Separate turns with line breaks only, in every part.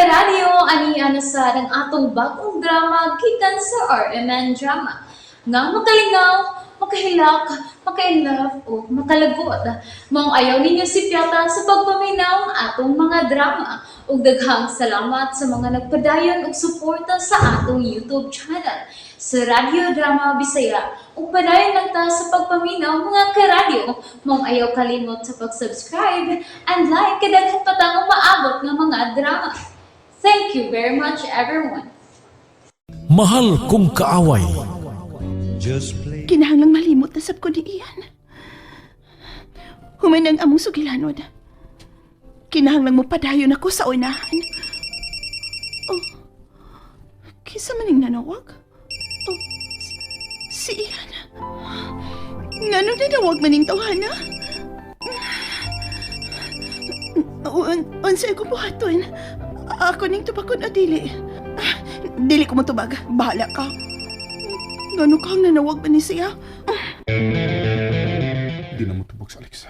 karadyo, ani sa ng atong bagong drama gikan sa RMN Drama. Nga makalingaw, makahilak, maka-inlove, o makalagot. Maong ayaw ninyo si Piata sa pagpaminaw ang atong mga drama. Ug daghang salamat sa mga nagpadayon ug suporta sa atong YouTube channel sa Radio Drama Bisaya. Ug padayon lang ta sa pagpaminaw mga karadyo. Maong ayaw kalimot sa pag-subscribe and like kadaghan pa tang maabot ng mga drama. Thank you very much everyone.
Mahal kong kaaway.
Kinahanglang malimot na sab ko ni Ian. Humanang among sugilanod. Kinahanglang mo padayon ako sa unahan. Oh, kisa maning nanawag? Oh, si Ian. Ngano nanawag maning tawhana? Unsay ko buhaton? Ako ning tubakon o dili? Dili ko mo tubag. Bahala ka. Gano'n kang nanawag ba ni siya?
Di na mo tubog sa Alexa.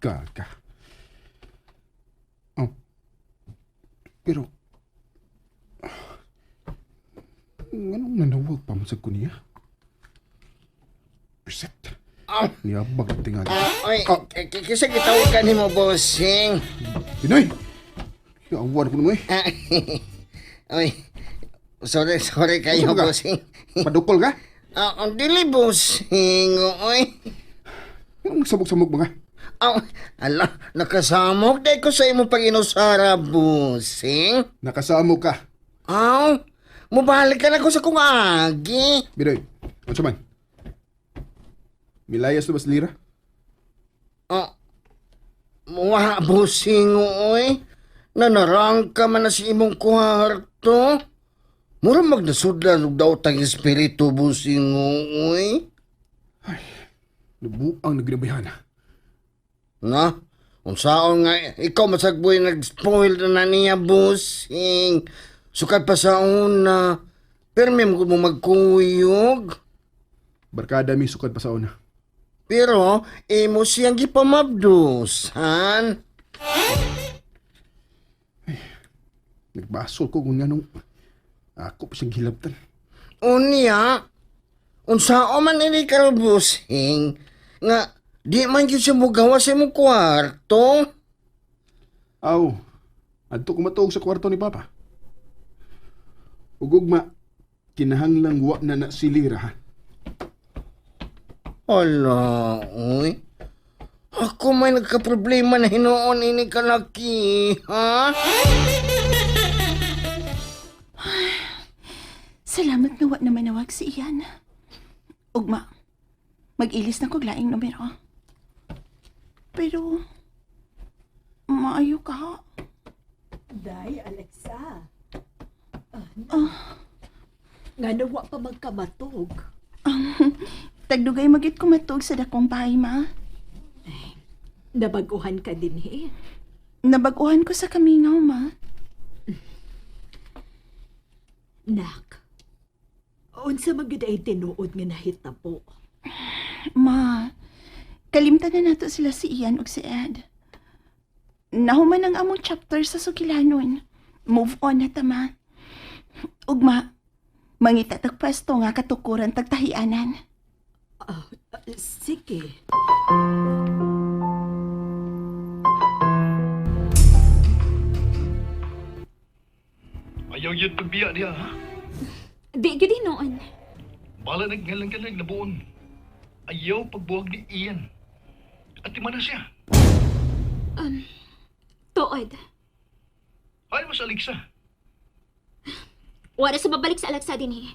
Gaga. Oh. Pero, anong nanawag pa mo sa kuniya? Reset. Niyabag ang tingali.
Oy, kasi gitawagan ni mo, bossing.
Pinoy! Yawan ko naman
Oy, sorry kayo,
Usap ka?
bossing.
Padukol ka?
Ang dili, bossing. Oy.
Anong sabog-samog mga?
Ala, nakasamok dahil ko sa imo pag-inusara, bossing.
Nakasamog ka.
Mubalik ka na ko sa kung agi.
Pinoy, ano sa man? Milayas na ba sa lira?
Muha, bossing, oy. Nanarang ka man na si imong kwarto. Mura magnasudlan daw tang espiritu, bossing, oy.
Nabuang nagnabayhan na.
Na? Unsaon nga, ikaw masagboy nag-spoil na niya, bossing. Sukat pa sa una. Pero may mo magkuyog.
Barkada mi sukad pa sa una.
Pero, imo siyang gipamabdusan.
Nagbasol ko kung nganong ako pa siyang hilabtan.
Unya, unsao man ini karabusing, nga di man yun siya mugawa sa imong kwarto.
Aw, adto ko matuog sa kwarto ni Papa. Ugugma, kinahanglang wa na silira ha.
Ala, uy. Ako may nagka-problema na hinoon ini kalaki, ha?
Salamat na wa na manawag si Ian. Ugma, mag-ilis na kog laing numero. Pero, maayo ka.
Day, Alexa. Nga nawa pa magkamatog.
Tagdugay magit ko matug sa dakong bahay, ma.
Nabaguhan ka din
Nabaguhan ko sa kamingaw, ma.
Nak, unsa magid ay tinuod nga nahita po.
Ma, kalimtan na nato sila si Ian ug si Ed. Nahuman ang among chapter sa sukilanon. Move on na ta, ma. Ug ma, mangita tag pwesto nga katukuran tagtahianan.
Sige.
Ayaw yun pagbiya niya, ha?
Di gudi noon.
Bala naggalang-galang na buon. Ayaw pagbuwag ni Ian. At na siya.
Tuod.
Ay, mas Alexa.
Wala sa babalik sa Alexa din eh.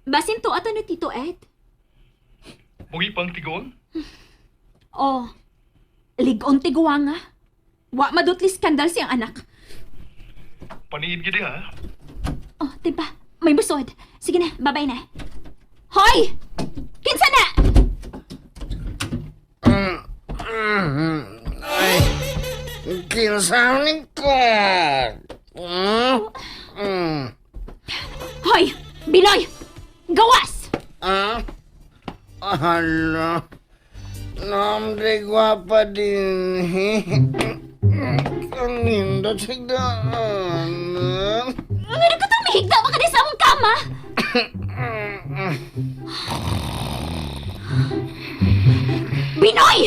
Basin to ato na Tito Ed.
Mugi pang tigon?
Oh, ligon tiguwa nga. Wa madutli skandal siyang anak.
Paniid gidi, ha?
Oh, diba? May busod. Sige na, babay na. Hoy! Kinsa na!
Ay, kinsa ni ko.
Hoy! Binoy! Gawas!
Hala. Namde gwapa din. Ang lindo Sigdaan.
Ano ka itong mihigda ba ka din sa among kama? Binoy!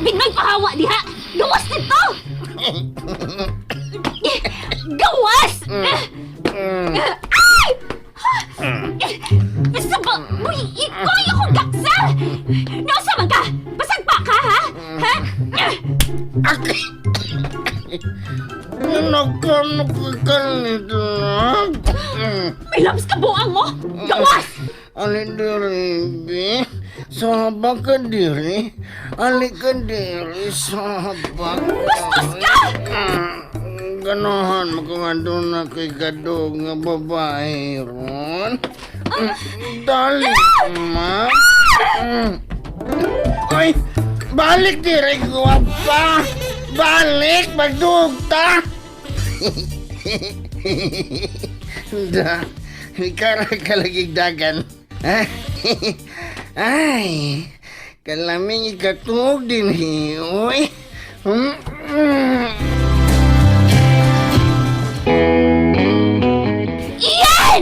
Binoy, pahawa diha! Gawas dito! Gawas! Ay! Isa ba? Uy, ikoy akong gaksa! Nausa man ka! Basag pa ka, ha? Ha?
Nagkanak ka nito.
May labs ka buang mo! Gawas!
Ali diri, bi. Sahabang ka diri. Ali ka diri, sahabang.
Bastos ka!
Ganahan mo kung ando na kay gadog nga babae ron. Dali, ma. Ay, balik diri, guwapa. Balik, magdugta. Da, ikaw kalagig dagan. Ay, kalaming ikatug din, oy.
Iyan!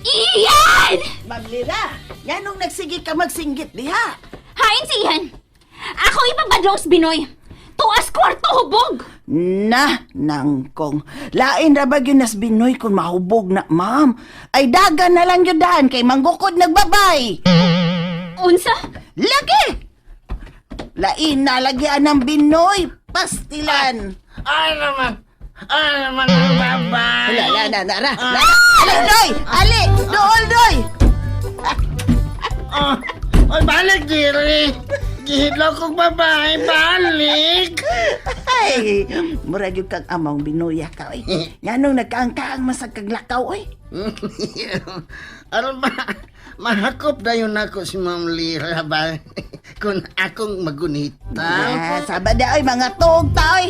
Iyan!
Maglira, yanong nagsige ka magsinggit diha.
Hain si Ian! Ako ipabadlong sa Binoy! Tuas kwarto hubog!
Na, nangkong. Lain ra ba yun nas Binoy kung mahubog na, ma'am? Ay dagan na lang yun daan kay manggukod nagbabay.
Unsa?
Lagi! Lain na lagyan ng Binoy. Pastilan.
Ay naman ang babae.
Nara. Ali, Doy! Ali! Dool, Doy!
Ay, balik diri. Gihidlaw kong babae, balik.
Ay, murag yung kang amang Binoy ka, oy. Yanong nagkaangkaang masag kaglakaw, oy.
Aron ba, mahakop na yun ako si Ma'am Lira ba? Kung akong magunita.
Ah, sabad na, oy, mga tuog ta, oy.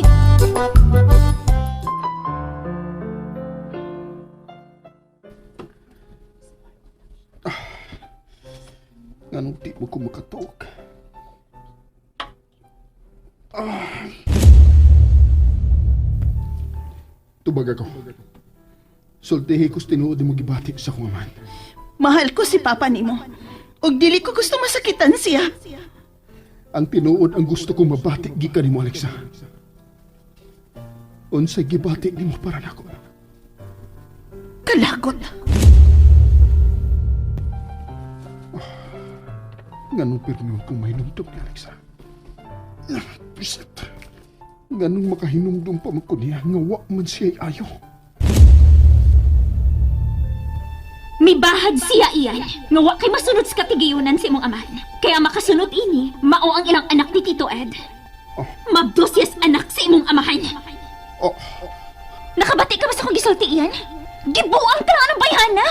Nganong di mo ko makatuog. Tubag ako. Sultihi ko's tinuod mo gibati sa kong aman.
Mahal ko si Papa nimo. Og dili ko gusto masakitan siya.
Ang tinuod ang gusto kong mabati gikan nimo, Alexa. Unsay gibati nimo para nako.
Kalagot.
Nganong pirmi kong mahinumdum ni Alexa. Pisit. Nganong makahinumdum pa man ko niya nga wa man siya'y ayo.
Mibahad siya iyan, nga wa kay masunod sa katigayunan sa imong amahan. Kaya makasunod ini, mao ang ilang anak ni Tito Ed. Mabdosyas anak sa imong amahan.
Oh,
Nakabati ka ba sa kong gisulti iyan? Gibuang ka lang ng bayhana!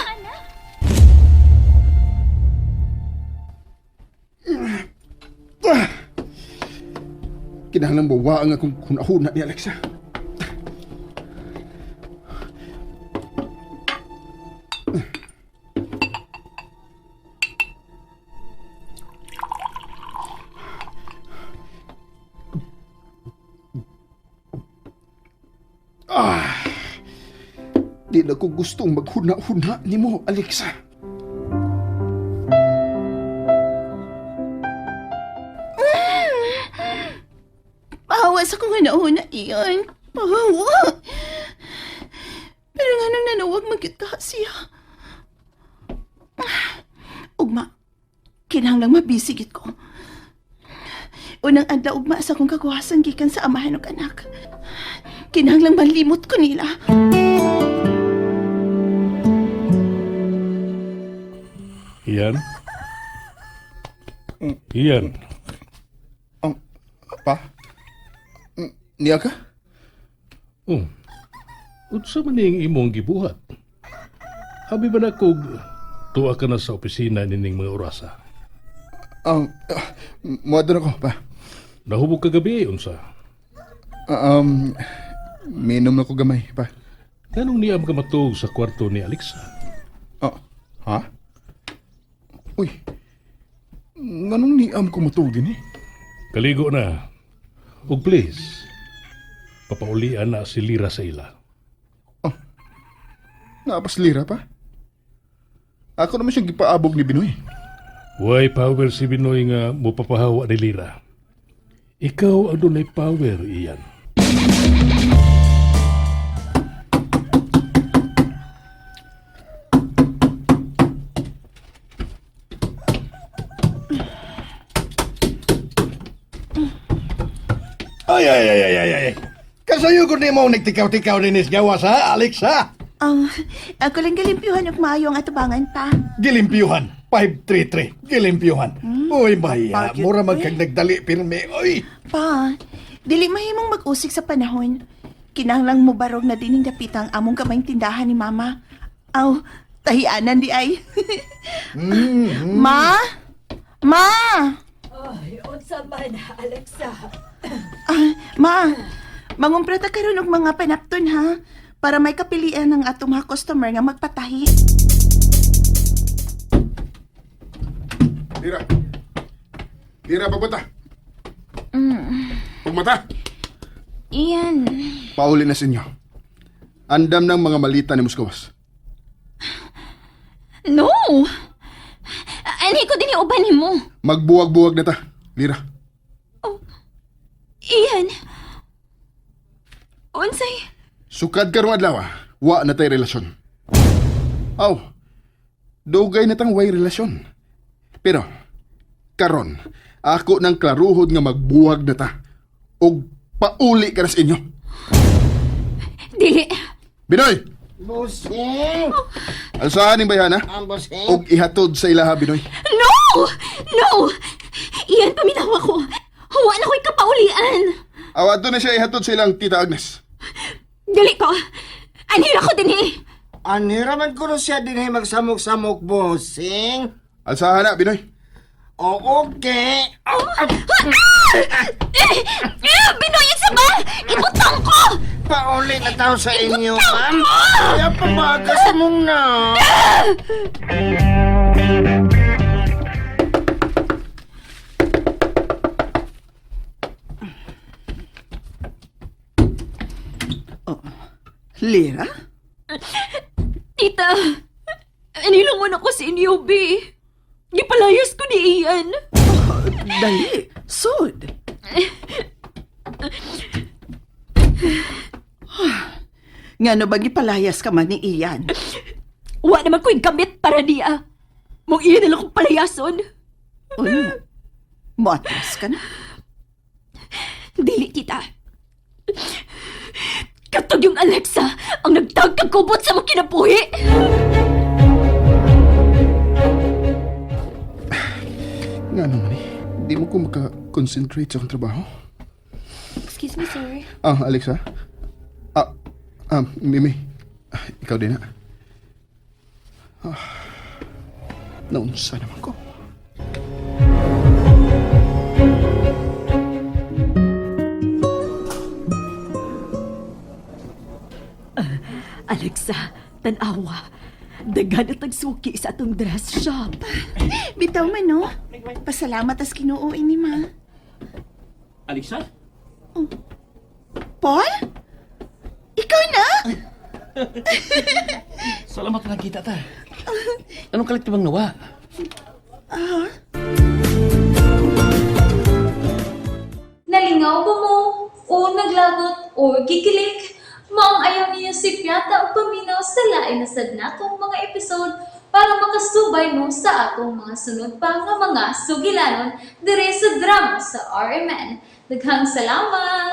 kinahanglan bawa ang akong kunahuna ni Alexa. Di na ko gustong maghuna-huna ni mo, Alexa.
Pahawa sa kong hanauna iyon. Pahawa. Pero nga nang nanawag magkita siya. Ugma, kinahanglang mabisigit ko. Unang adlaw ugma sa kong kagwasan gikan sa amahan ng anak. Kinahanglang malimot ko nila.
Ian? Ian?
Pa? Niya ka?
Oh. Unsa man ning imong gibuhat? Habi ba na kog tuwa ka na sa opisina nining mga orasa?
Muadon ako, pa.
Nahubog ka gabi, unsa?
Minom na ko gamay, pa.
Ganong niyam ka matug sa kwarto ni Alexa?
Ha? Uy, nganong niam ko matug din eh?
Kaligo na. Ug please, papaulian na si Lira sa ila.
Napas lira pa? Ako naman siyang gipaabog ni Binoy.
Way power si Binoy nga mupapahawa ni Lira. Ikaw ang dunay power, Ian.
Ay. Kasayo ko ni mo nagtikaw-tikaw din is gawas ha, Alex ha?
Ako lang galimpyuhan og maayo ang atubangan pa.
Gilimpyuhan. 533. Gilimpyuhan. Uy, Maya.
Bakit,
Mura man
uy?
kag nagdali pirme. Uy.
Pa, dili mahimong mag-usik sa panahon. Kinahanglang mo barog na dining dapitang among kamayng tindahan ni Mama. Aw, tahianan di ay. Ma? Ma?
Ay, unsa man, Alexa.
Ma, mangumpra ta karon og mga panapton ha para may kapilian ng atong mga customer nga magpatahi.
Lira. Lira, pagbata. Pagmata.
Ian.
Pauli na sa inyo. Andam ng mga malita ni Muskawas.
No! Ani ko din uban mo.
Magbuwag-buwag na ta, Lira.
Ian. Unsay?
Sukad karong adlaw, wa na tay relasyon. Aw, dugay na tang way relasyon. Pero, karon, ako nang klaruhod nga magbuwag na ta. Og pauli ka na sa inyo.
Dili.
Binoy!
Busing!
Alsahan ning bayana.
Ang busing!
Og ihatod sa ilaha, Binoy.
No! No! Iyan, paminawa ko. Huwa na ko'y kapaulian.
Awad na siya ihatod sa ilang tita Agnes.
Dili ko. Anira ko din eh.
Aniraman ko na siya din magsamok-samok, busing.
Alsahan na, Binoy.
O, okay.
Binoy, isa ba? Ibutang ko!
Pauli na tao sa inyo, ma'am. Kaya pabagas mong na.
Lira?
Tita, anilangon ako sa inyo, B. Gipalayas ko ni Ian.
Dali, sud. Ngano ba gipalayas ka man ni Ian?
Wa naman ko'y gamit para niya. Mong Ian na lang kong palayason.
Ano? Matras ka na?
Dili, tita. Katog yung Alexa ang nagtagkagkubot sa mga kinabuhi.
Nga naman eh. Di mo ko makakonsentrate sa akong trabaho.
Excuse me, sir.
Alexa. Mimi. Ikaw din na. Naunsa naman ko.
Alexa, tanawa. Dagan at suki sa atong dress shop.
Bitaw man, no? Pasalamat as kinuuin ni Ma.
Alexa?
Paul? Ikaw na?
Salamat na kita ta. Anong kalit bang nawa?
Nalingaw ba mo? O naglagot? O gigilik? Maong ayaw niya si Piata o paminaw sa lain na sad natong mga episode para makasubay mo sa atong mga sunod pa nga mga sugilanon dire sa drama sa RMN. Daghang salamat!